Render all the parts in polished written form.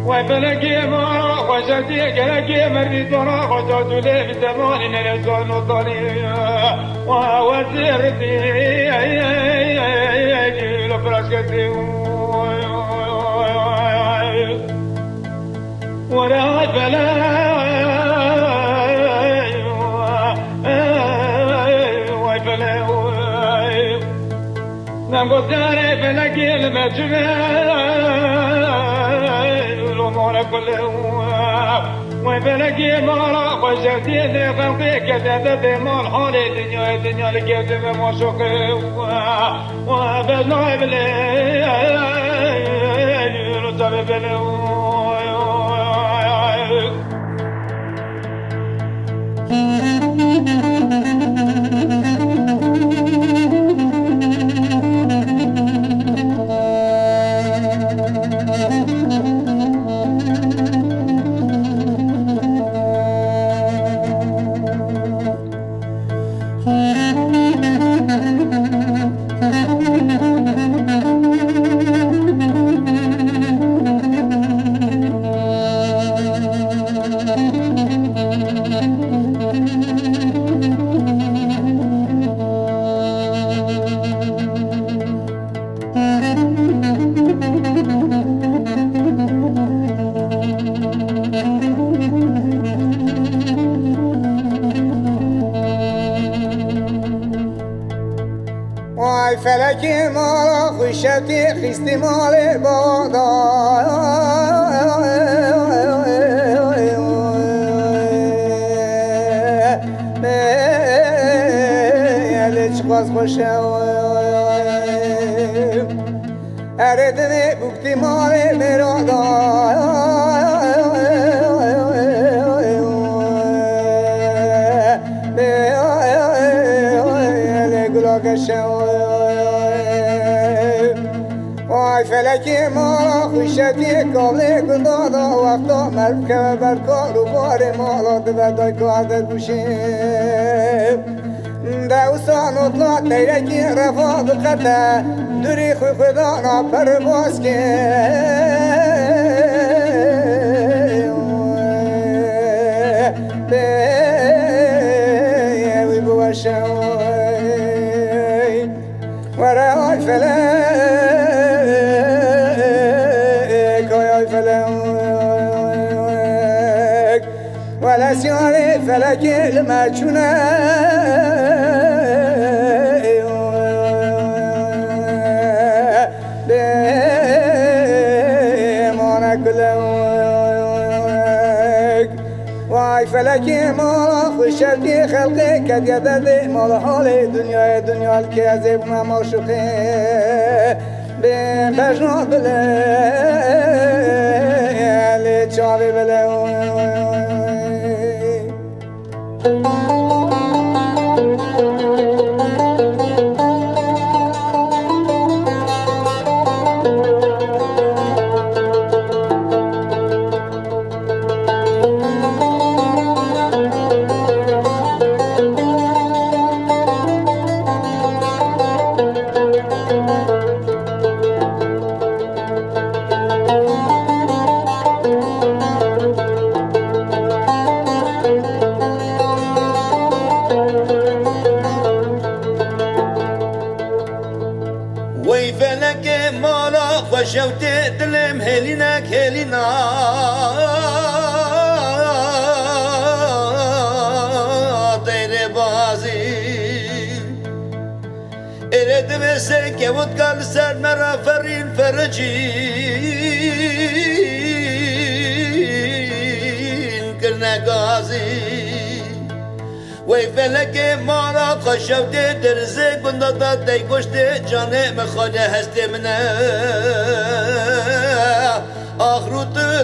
وفلكي ما وجدي كلكي مريت ورا وجدت لي بتماني نلزون وطني ووزيرتي جيل فراشكتي ولا فلا نقول داري فلكي المجمع الأمور كلها وفلكي مرا وجديد خلقي كتبت مال حالي دنيا لكتب موشوقي وبدنا بلي نطلب بلي فلكي مالا خشتي خستي مالي بادا ياليش خاص خوشه اردني بكتي مالي برادا يالي قلوك فلكي مالا خشتي قبلي قدادا وقتا مركب برکار و بار مالا دوادای کارده گوشیم دوستان اطلاع تیرکی رفا بقته دوری خوی خدانا پرواز که بیوی بوشوی ورای فلک ولا سياري فلك المجنة بيمانا كلك واي فلكي مالا خشتي خلقي كد يددي مالا حالي دنيا الكذب ما موشوقي بين بجنا بلي اللي تشافي بلي خوشوتي دلم هلينك هلينا طير بازي ارد مسك ود قال سر مرا فرين فرجين كرنا غازي ويفلك مارا خشوتي درزي كنت ضدي كشتي جاني مخالي هستي منه آخرو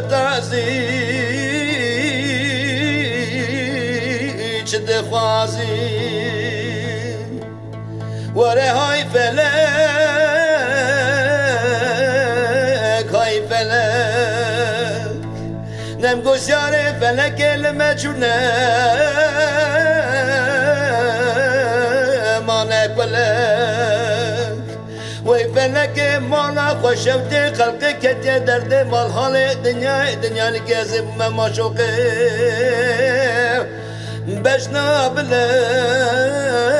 تعزي چه دخوازی وره های فلک های فلک نم گوشیار فلک المجونه مانک فلک وی فلک مانا خوشوتی خلقی کتی درد مال حال دنیا نگازم ما شوقی بشنا بلک